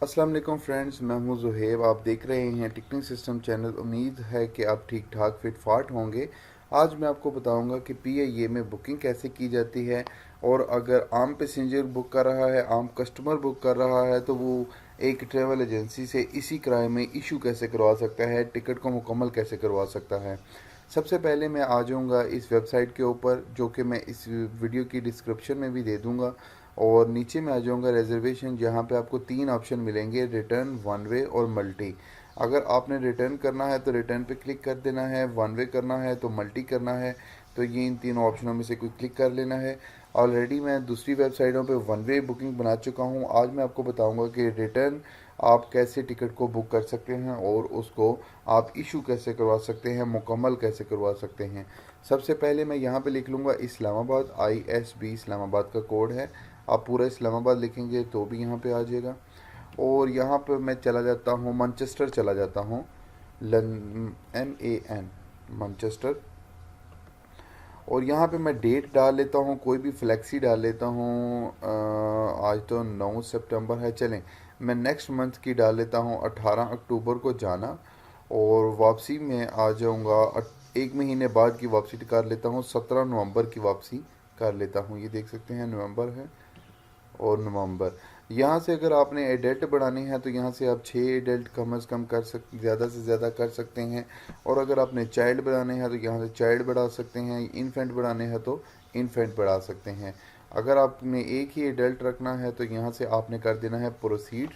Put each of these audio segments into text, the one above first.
अस्सलाम वालेकुम फ्रेंड्स, मैं हूं ज़ुहैब। आप देख रहे हैं टिकटिंग सिस्टम चैनल। उम्मीद है कि आप ठीक ठाक फिट फाट होंगे। आज मैं आपको बताऊंगा कि पीआईए में बुकिंग कैसे की जाती है, और अगर आम पैसेंजर बुक कर रहा है, आम कस्टमर बुक कर रहा है, तो वो एक ट्रैवल एजेंसी से इसी किराए में इशू कैसे करवा सकता है, टिकट को मुकम्मल कैसे करवा सकता है। सबसे पहले मैं आ जाऊंगा इस वेबसाइट के ऊपर, जो कि मैं इस वीडियो की डिस्क्रिप्शन में भी दे दूंगा। और नीचे में आ जाऊंगा रिजर्वेशन, जहाँ पे आपको तीन ऑप्शन मिलेंगे: रिटर्न, वन वे और मल्टी। अगर आपने रिटर्न करना है तो रिटर्न पे क्लिक कर देना है, वन वे करना है तो मल्टी करना है। तो ये इन तीनों ऑप्शनों में से कोई क्लिक कर लेना है। ऑलरेडी मैं दूसरी वेबसाइटों पे वन वे बुकिंग बना चुका हूँ। आज मैं आपको बताऊंगा कि रिटर्न आप कैसे टिकट को बुक कर सकते हैं और उसको आप इशू कैसे करवा सकते हैं, मुकम्मल कैसे करवा सकते हैं। सबसे पहले मैं यहाँ पे लिख लूँगा इस्लामाबाद, ISB इस्लामाबाद का कोड है। आप पूरा इस्लामाबाद लिखेंगे तो भी यहाँ पे आ जाएगा। और यहाँ पे मैं चला जाता हूँ, मैनचेस्टर चला जाता हूँ, MAN, मैनचेस्टर। और यहाँ पे मैं डेट डाल लेता हूँ, कोई भी फ्लेक्सी डाल लेता हूँ। आज तो 9 सितंबर है, चलें मैं नेक्स्ट मंथ की डाल लेता हूँ, 18 अक्टूबर को जाना। और वापसी में आ जाऊँगा, एक महीने बाद की वापसी कर लेता हूँ, 17 नवंबर की वापसी कर लेता हूँ। ये देख सकते हैं नवंबर है और नवंबर। यहाँ से अगर आपने एडल्ट बढ़ाने हैं तो यहाँ से आप 6 एडल्ट कम अज़ कम कर ज़्यादा से ज़्यादा कर सकते हैं। और अगर आपने चाइल्ड बढ़ाने हैं तो यहाँ से चाइल्ड बढ़ा सकते हैं। इन्फेंट बढ़ाने हैं तो इन्फेंट बढ़ा सकते हैं। अगर आपने एक ही एडल्ट रखना है तो यहाँ से आपने कर देना है प्रोसीड।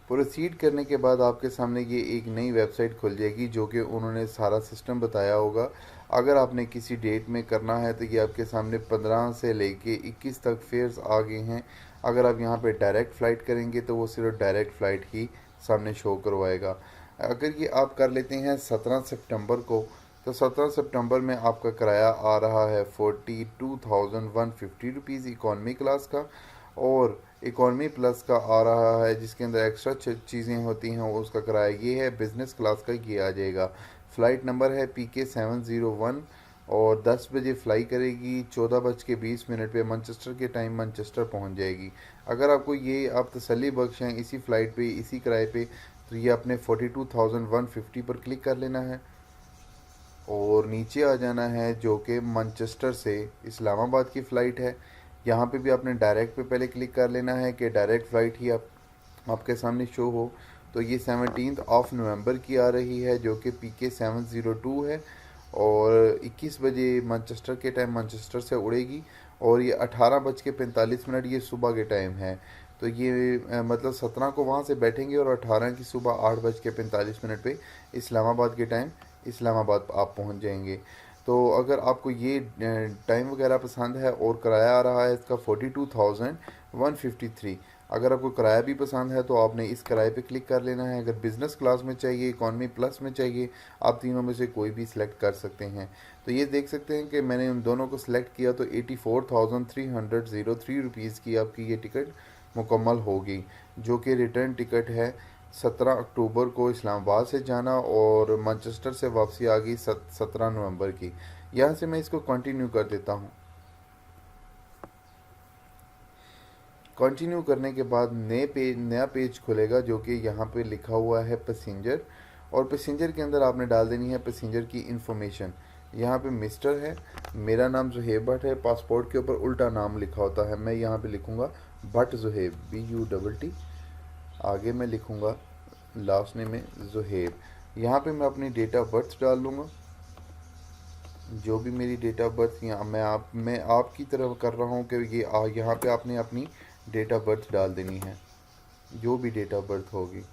प्रोसीड करने के बाद आपके सामने ये एक नई वेबसाइट खुल जाएगी, जो कि उन्होंने सारा सिस्टम बताया होगा। अगर आपने किसी डेट में करना है तो ये आपके सामने 15 से लेके 21 तक फेयर्स आ गए हैं। अगर आप यहाँ पे डायरेक्ट फ़्लाइट करेंगे तो वो सिर्फ डायरेक्ट फ़्लाइट ही सामने शो करवाएगा। अगर ये आप कर लेते हैं 17 सितंबर को, तो 17 सितंबर में आपका किराया आ रहा है 42,150 रुपीज़ इकॉनमी क्लास का। और इकॉनमी प्लस का आ रहा है, जिसके अंदर एक्स्ट्रा चीज़ें होती हैं, उसका किराया ये है। बिज़नेस क्लास का ये आ जाएगा। फ़्लाइट नंबर है PK701 और 10 बजे फ़्लाई करेगी। 14:20 पे मैनचेस्टर के टाइम मैनचेस्टर पहुंच जाएगी। अगर आपको ये आप तसल्ली बख्श हैं इसी फ़्लाइट पे इसी किराए पे, तो ये अपने 42,150 पर क्लिक कर लेना है और नीचे आ जाना है, जो कि मैनचेस्टर से इस्लामाबाद की फ़्लाइट है। यहाँ पे भी आपने डायरेक्ट पे पहले क्लिक कर लेना है कि डायरेक्ट फ़्लाइट ही आपके सामने शो हो। तो ये 17 ऑफ नवंबर की आ रही है, जो कि PK702 है। और 21 बजे मैनचेस्टर के टाइम मैनचेस्टर से उड़ेगी। और ये 18:45 ये सुबह के टाइम है। तो ये मतलब 17 को वहाँ से बैठेंगे और 18 की सुबह 8:45 पे इस्लामाबाद के टाइम इस्लामाबाद आप पहुँच जाएंगे। तो अगर आपको ये टाइम वगैरह पसंद है और किराया आ रहा है इसका 42,153। अगर आपको किराया भी पसंद है तो आपने इस किराए पे क्लिक कर लेना है। अगर बिज़नेस क्लास में चाहिए, इकॉनमी प्लस में चाहिए, आप तीनों में से कोई भी सिलेक्ट कर सकते हैं। तो ये देख सकते हैं कि मैंने उन दोनों को सिलेक्ट किया, तो 84,303 रुपीज़ की आपकी ये टिकट मुकम्मल होगी, जो कि रिटर्न टिकट है। 17 अक्टूबर को इस्लामाबाद से जाना और मैनचेस्टर से वापसी आ गई 17 नवंबर की। यहाँ से मैं इसको कंटिन्यू कर देता हूँ। कंटिन्यू करने के बाद नया पेज खुलेगा, जो कि यहाँ पे लिखा हुआ है पैसेंजर। और पैसेंजर के अंदर आपने डाल देनी है पैसेंजर की इंफॉर्मेशन। यहाँ पे मिस्टर है, मेरा नाम ज़ुहैब भट्ट है। पासपोर्ट के ऊपर उल्टा नाम लिखा होता है, मैं यहाँ पे लिखूँगा भट्ट ज़ुहैब, BUTT। आगे मैं लिखूँगा लास्ट नेम में ज़ुहैब। यहाँ पे मैं अपनी डेट ऑफ बर्थ डाल लूँगा, जो भी मेरी डेट ऑफ बर्थ। यहाँ मैं आपकी तरफ कर रहा हूँ कि ये यहाँ पे आपने अपनी डेट ऑफ बर्थ डाल देनी है, जो भी डेट ऑफ बर्थ होगी।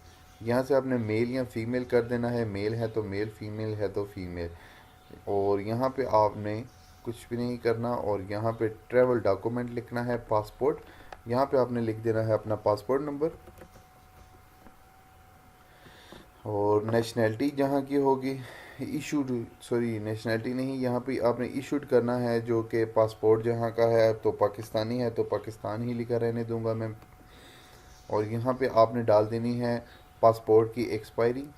यहाँ से आपने मेल या फीमेल कर देना है, मेल है तो मेल, फीमेल है तो फीमेल। और यहाँ पे आपने कुछ भी नहीं करना। और यहाँ पे ट्रैवल डॉक्यूमेंट लिखना है, पासपोर्ट। यहाँ पे आपने लिख देना है अपना पासपोर्ट नंबर। और नेशनैलिटी जहाँ की होगी इशूड, सॉरी नेशनैलिटी नहीं, यहाँ पे आपने इशूड करना है, जो कि पासपोर्ट जहाँ का है तो पाकिस्तानी है तो पाकिस्तान ही लिखा रहने दूंगा मैं। और यहाँ पे आपने डाल देनी है पासपोर्ट की एक्सपायरी,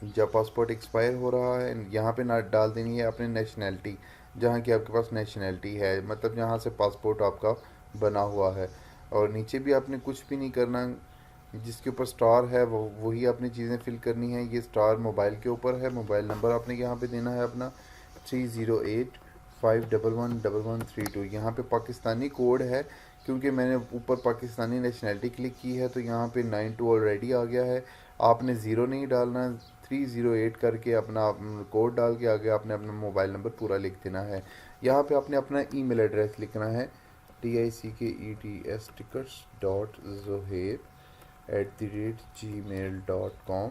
जब पासपोर्ट एक्सपायर हो रहा है। यहाँ पे ना डाल देनी है अपनी नेशनैलिटी, जहाँ की आपके पास नेशनैलिटी है, मतलब जहाँ से पासपोर्ट आपका बना हुआ है। और नीचे भी आपने कुछ भी नहीं करना, जिसके ऊपर स्टार है वो वही आपने चीज़ें फिल करनी है। ये स्टार मोबाइल के ऊपर है, मोबाइल नंबर आपने यहाँ पे देना है अपना 3085111132। यहाँ पे पाकिस्तानी कोड है, क्योंकि मैंने ऊपर पाकिस्तानी नेशनैलिटी क्लिक की है तो यहाँ पे 92 ऑलरेडी आ गया है। आपने ज़ीरो नहीं डालना, 308 करके अपना कोड डाल के आगे आपने अपना मोबाइल नंबर पूरा लिख देना है। यहाँ पे आपने अपना ईमेल एड्रेस लिखना है, tickets.zohaib@gmail.com।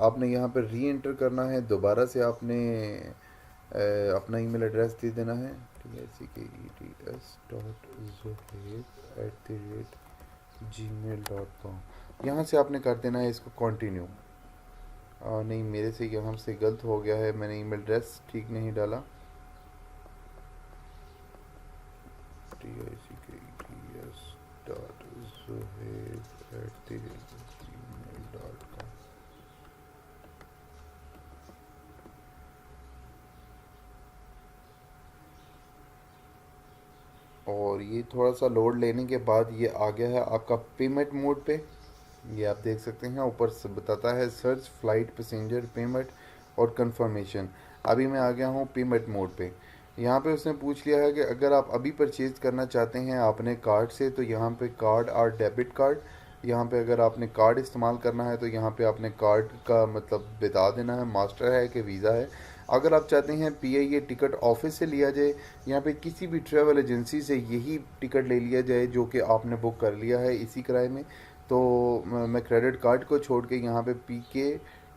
आपने यहाँ पर री एंटर करना है, दोबारा से आपने अपना ईमेल एड्रेस दे देना है, tickets.zohaib@gmail.com। यहाँ से आपने कर देना है इसको कंटिन्यू। नहीं, मेरे से यहाँ से गलत हो गया है, मैंने ईमेल एड्रेस ठीक नहीं डाला। tickets.zohaib@gmail.com। और ये थोड़ा सा लोड लेने के बाद ये आ गया है आपका पेमेंट मोड पे। ये आप देख सकते हैं ऊपर से बताता है सर्च फ्लाइट पैसेंजर पेमेंट और कंफर्मेशन। अभी मैं आ गया हूँ पेमेंट मोड पे। यहाँ पे उसने पूछ लिया है कि अगर आप अभी परचेज़ करना चाहते हैं आपने कार्ड से, तो यहाँ पे कार्ड और डेबिट कार्ड, यहाँ पे अगर आपने कार्ड इस्तेमाल करना है तो यहाँ पे आपने कार्ड का मतलब बता देना है मास्टर है कि वीज़ा है। अगर आप चाहते हैं पीआईए टिकट ऑफिस से लिया जाए, यहाँ पे किसी भी ट्रैवल एजेंसी से यही टिकट ले लिया जाए जो कि आपने बुक कर लिया है इसी किराए में, तो मैं क्रेडिट कार्ड को छोड़ के यहाँ पे पीके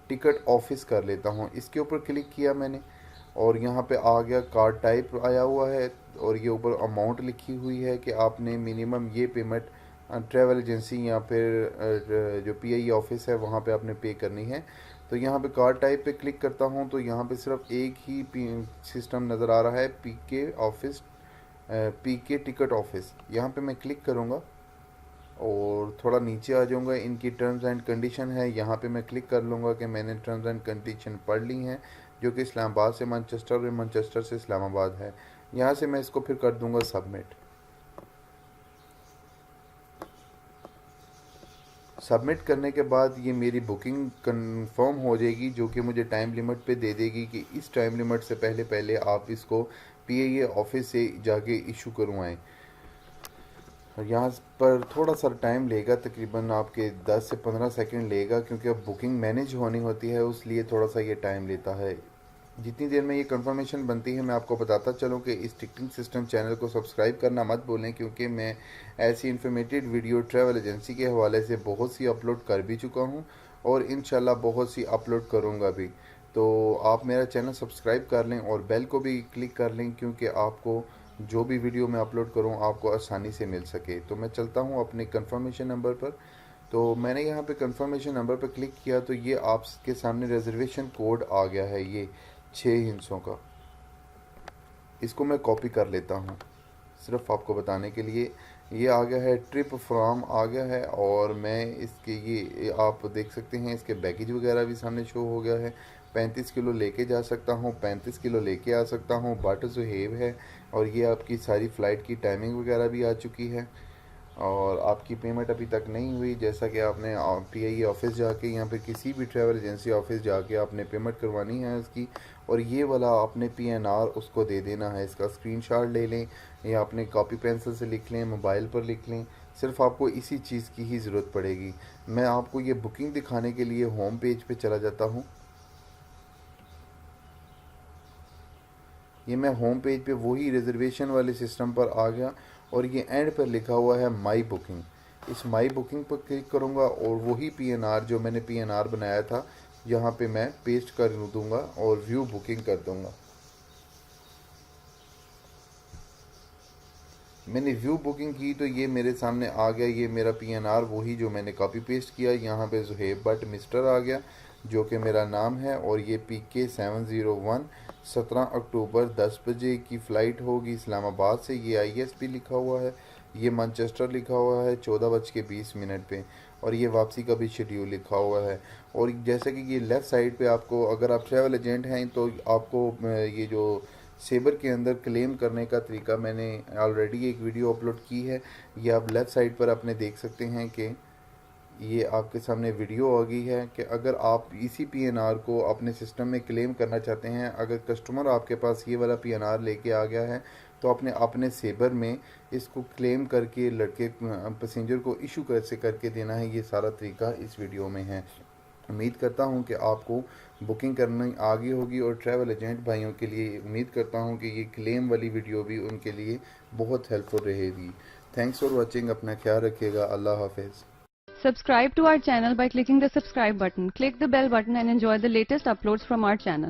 टिकट ऑफिस कर लेता हूँ। इसके ऊपर क्लिक किया मैंने और यहाँ पे आ गया कार्ड टाइप आया हुआ है और ये ऊपर अमाउंट लिखी हुई है कि आपने मिनिमम ये पेमेंट ट्रैवल एजेंसी या फिर जो पीआई ऑफिस है वहाँ पे आपने पे करनी है। तो यहाँ पे कार्ड टाइप पे क्लिक करता हूँ तो यहाँ पे सिर्फ एक ही सिस्टम नज़र आ रहा है, पीके ऑफिस, पीके टिकट ऑफिस। यहाँ पे मैं क्लिक करूँगा और थोड़ा नीचे आ जाऊँगा, इनकी टर्म्स एंड कंडीशन है, यहाँ पे मैं क्लिक कर लूँगा कि मैंने टर्म्स एंड कंडीशन पढ़ ली हैं, जो कि इस्लामाबाद से मैनचेस्टर और मैनचेस्टर से इस्लामाबाद है। यहाँ से मैं इसको फिर कर दूँगा सबमिट। सबमिट करने के बाद ये मेरी बुकिंग कंफर्म हो जाएगी, जो कि मुझे टाइम लिमिट पे दे देगी कि इस टाइम लिमिट से पहले पहले आप इसको पीआईए ऑफिस से जाके इशू करवाएं। और यहाँ पर थोड़ा सा टाइम लेगा, तकरीबन आपके 10 से 15 सेकंड लेगा, क्योंकि अब बुकिंग मैनेज होनी होती है उसलिए थोड़ा सा ये टाइम लेता है। जितनी देर में ये कंफर्मेशन बनती है मैं आपको बताता चलूँ कि इस टिकटिंग सिस्टम चैनल को सब्सक्राइब करना मत भूलें, क्योंकि मैं ऐसी इन्फॉर्मेटिव वीडियो ट्रैवल एजेंसी के हवाले से बहुत सी अपलोड कर भी चुका हूँ और इंशाल्लाह बहुत सी अपलोड करूँगा भी। तो आप मेरा चैनल सब्सक्राइब कर लें और बेल को भी क्लिक कर लें, क्योंकि आपको जो भी वीडियो मैं अपलोड करूँ आपको आसानी से मिल सके। तो मैं चलता हूँ अपने कंफर्मेशन नंबर पर। तो मैंने यहाँ पे कंफर्मेशन नंबर पर क्लिक किया तो ये आपके सामने रिजर्वेशन कोड आ गया है, ये 6 हिंसों का। इसको मैं कॉपी कर लेता हूँ सिर्फ आपको बताने के लिए। ये आ गया है, ट्रिप फ्रॉम आ गया है और मैं इसके ये आप देख सकते हैं इसके बैगेज वगैरह भी सामने शो हो गया है। 35 किलो लेके जा सकता हूँ, 35 किलो लेके आ सकता हूँ, बट ज़ुहैब है। और ये आपकी सारी फ़्लाइट की टाइमिंग वगैरह भी आ चुकी है और आपकी पेमेंट अभी तक नहीं हुई, जैसा कि आपने पीआईए ऑफिस जाके यहाँ पे किसी भी ट्रैवल एजेंसी ऑफिस जाके आपने पेमेंट करवानी है उसकी। और ये वाला आपने पीएनआर उसको दे देना है, इसका स्क्रीनशॉट ले लें या अपने कॉपी पेंसिल से लिख लें, मोबाइल पर लिख लें, सिर्फ आपको इसी चीज़ की ही ज़रूरत पड़ेगी। मैं आपको ये बुकिंग दिखाने के लिए होम पेज पे चला जाता हूँ। ये मैं होम पेज पे वही रिजर्वेशन वाले सिस्टम पर आ गया और ये एंड पर लिखा हुआ है माई बुकिंग। इस माई बुकिंग पर क्लिक करूँगा और वही पीएनआर जो मैंने पीएनआर बनाया था यहाँ पे मैं पेस्ट कर दूँगा और व्यू बुकिंग कर दूँगा। मैंने व्यू बुकिंग की तो ये मेरे सामने आ गया, ये मेरा पीएनआर वही जो मैंने कॉपी पेस्ट किया, यहाँ पे ज़ुहैब बट मिस्टर आ गया जो कि मेरा नाम है। और ये PK701 17 अक्टूबर 10 बजे की फ़्लाइट होगी इस्लामाबाद से। ये ISP लिखा हुआ है, ये मैनचेस्टर लिखा हुआ है 14:20 पे और ये वापसी का भी शेड्यूल लिखा हुआ है। और जैसे कि ये लेफ़्ट साइड पे आपको, अगर आप ट्रैवल एजेंट हैं तो आपको ये जो सेबर के अंदर क्लेम करने का तरीका मैंने ऑलरेडी एक वीडियो अपलोड की है। ये आप लेफ़्ट साइड पर अपने देख सकते हैं कि ये आपके सामने वीडियो आ गई है कि अगर आप इसी पीएनआर को अपने सिस्टम में क्लेम करना चाहते हैं, अगर कस्टमर आपके पास ये वाला पीएनआर लेके आ गया है तो अपने अपने सेबर में इसको क्लेम करके लड़के पैसेंजर को इशू कैसे करके देना है, ये सारा तरीका इस वीडियो में है। उम्मीद करता हूँ कि आपको बुकिंग करनी आ गई होगी और ट्रैवल एजेंट भाइयों के लिए उम्मीद करता हूँ कि ये क्लेम वाली वीडियो भी उनके लिए बहुत हेल्पफुल रहेगी। Thanks for watching. अपना ख्याल रखिएगा। अल्लाह हाफिज़। Subscribe to our channel by clicking the subscribe button. Click the bell button and enjoy the latest uploads from our channel.